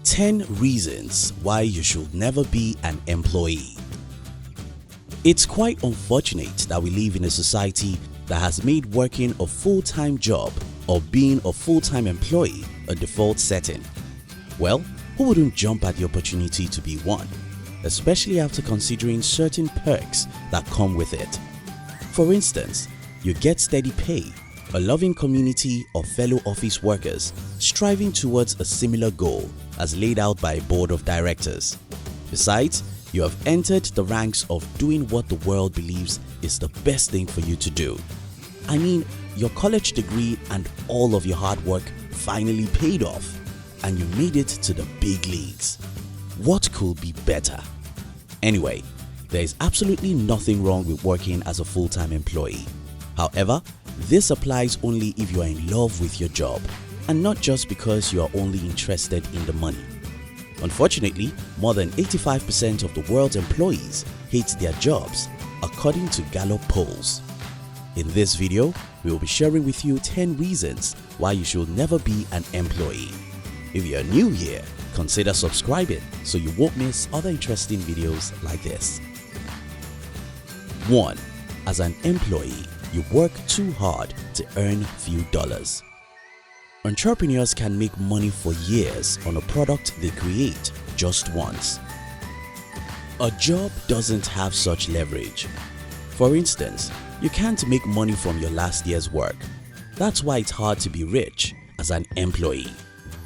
10 reasons why you should never be an employee. It's quite unfortunate that we live in a society that has made working a full-time job or being a full-time employee a default setting. Well, who wouldn't jump at the opportunity to be one, especially after considering certain perks that come with it? For instance, you get steady pay, a loving community of fellow office workers striving towards a similar goal as laid out by a board of directors. Besides, you have entered the ranks of doing what the world believes is the best thing for you to do. I mean, your college degree and all of your hard work finally paid off, and you made it to the big leagues. What could be better? Anyway, there is absolutely nothing wrong with working as a full-time employee. However, this applies only if you are in love with your job and not just because you are only interested in the money. Unfortunately, more than 85% of the world's employees hate their jobs, according to Gallup Polls. In this video, we will be sharing with you 10 reasons why you should never be an employee. If you are new here, consider subscribing so you won't miss other interesting videos like this. 1. As an employee, you work too hard to earn few dollars. Entrepreneurs can make money for years on a product they create just once. A job doesn't have such leverage. For instance, you can't make money from your last year's work. That's why it's hard to be rich as an employee.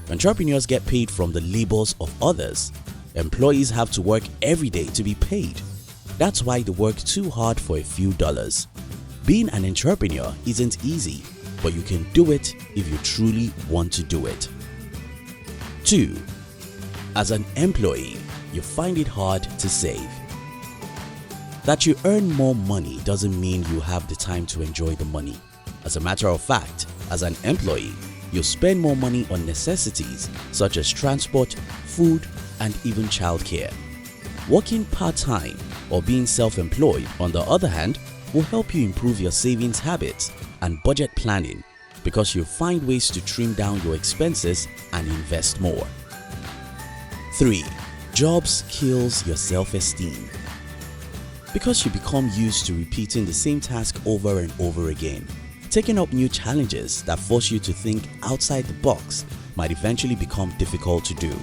Entrepreneurs get paid from the labors of others. Employees have to work every day to be paid. That's why they work too hard for a few dollars. Being an entrepreneur isn't easy, but you can do it if you truly want to do it. 2. As an employee, you find it hard to save. That you earn more money doesn't mean you have the time to enjoy the money. As a matter of fact, as an employee, you spend more money on necessities such as transport, food, and even childcare. Working part-time or being self-employed, on the other hand, will help you improve your savings habits and budget planning because you find ways to trim down your expenses and invest more. 3. Jobs kills your self-esteem. Because you become used to repeating the same task over and over again, taking up new challenges that force you to think outside the box might eventually become difficult to do.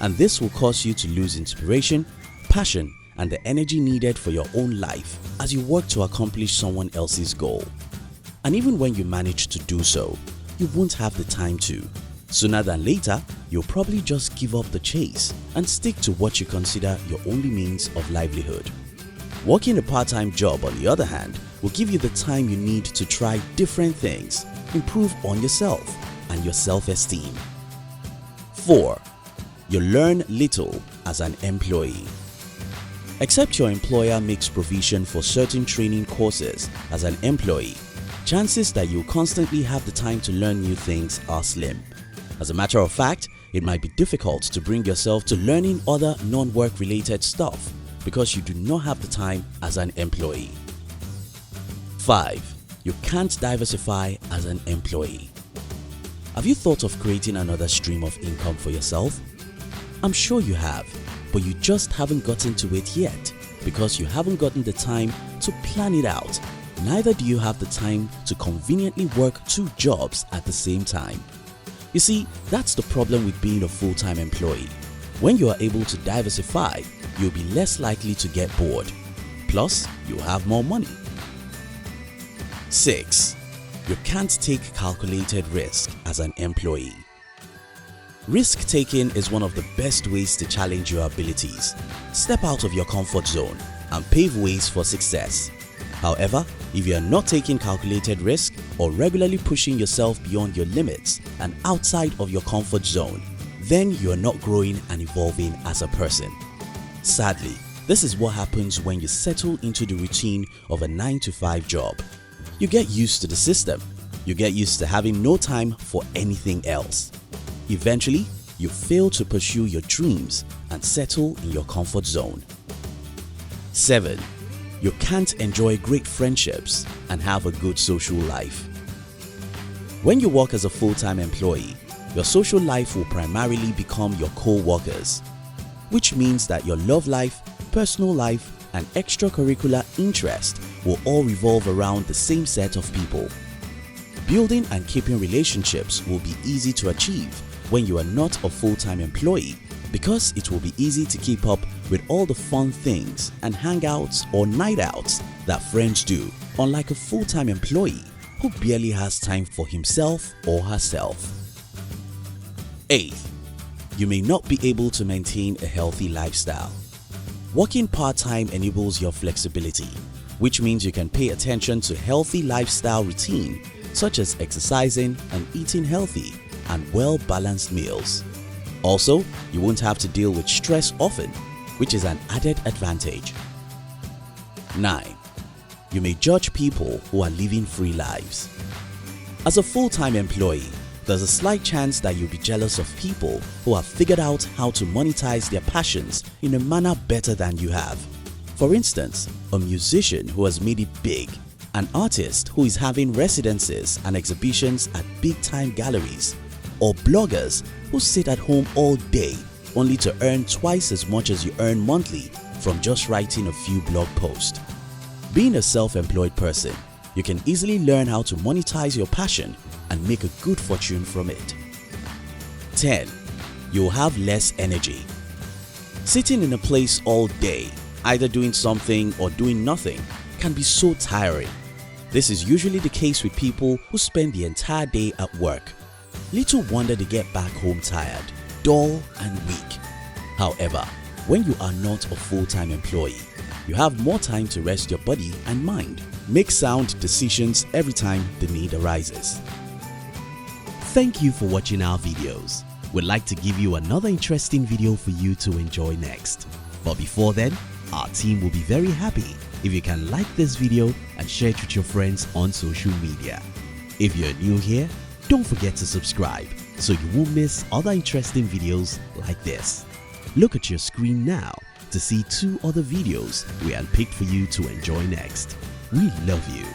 And this will cause you to lose inspiration, passion, and the energy needed for your own life as you work to accomplish someone else's goal. And even when you manage to do so, you won't have the time to. Sooner than later, you'll probably just give up the chase and stick to what you consider your only means of livelihood. Working a part-time job, on the other hand, will give you the time you need to try different things, improve on yourself and your self-esteem. 4. You learn little as an employee. Except your employer makes provision for certain training courses as an employee, chances that you'll constantly have the time to learn new things are slim. As a matter of fact, it might be difficult to bring yourself to learning other non-work related stuff because you do not have the time as an employee. 5. You can't diversify as an employee. Have you thought of creating another stream of income for yourself? I'm sure you have, but you just haven't gotten to it yet because you haven't gotten the time to plan it out. Neither do you have the time to conveniently work 2 jobs at the same time. You see, that's the problem with being a full-time employee. When you are able to diversify, you'll be less likely to get bored. Plus, you'll have more money. 6. You can't take calculated risk as an employee. Risk-taking is one of the best ways to challenge your abilities. Step out of your comfort zone and pave ways for success. However, if you are not taking calculated risk or regularly pushing yourself beyond your limits and outside of your comfort zone, then you are not growing and evolving as a person. Sadly, this is what happens when you settle into the routine of a 9-to-5 job. You get used to the system. You get used to having no time for anything else. Eventually, you fail to pursue your dreams and settle in your comfort zone. 7. You can't enjoy great friendships and have a good social life. When you work as a full-time employee, your social life will primarily become your co-workers, which means that your love life, personal life, and extracurricular interest will all revolve around the same set of people. Building and keeping relationships will be easy to achieve when you are not a full-time employee, because it will be easy to keep up with all the fun things and hangouts or night outs that friends do, unlike a full-time employee who barely has time for himself or herself. 8th, you may not be able to maintain a healthy lifestyle. Working part-time enables your flexibility, which means you can pay attention to healthy lifestyle routine such as exercising and eating healthy and well-balanced meals. Also, you won't have to deal with stress often, which is an added advantage. 9. You may judge people who are living free lives. As a full-time employee, there's a slight chance that you'll be jealous of people who have figured out how to monetize their passions in a manner better than you have. For instance, a musician who has made it big, an artist who is having residencies and exhibitions at big-time galleries, or bloggers who sit at home all day only to earn twice as much as you earn monthly from just writing a few blog posts. Being a self-employed person, you can easily learn how to monetize your passion and make a good fortune from it. 10. You'll have less energy. Sitting in a place all day, either doing something or doing nothing, can be so tiring. This is usually the case with people who spend the entire day at work. Little wonder they get back home tired, dull and weak. However, when you are not a full-time employee, you have more time to rest your body and mind. Make sound decisions every time the need arises. Thank you for watching our videos. We'd like to give you another interesting video for you to enjoy next. But before then, our team will be very happy if you can like this video and share it with your friends on social media. If you're new here, don't forget to subscribe so you won't miss other interesting videos like this. Look at your screen now to see 2 other videos we handpicked for you to enjoy next. We love you.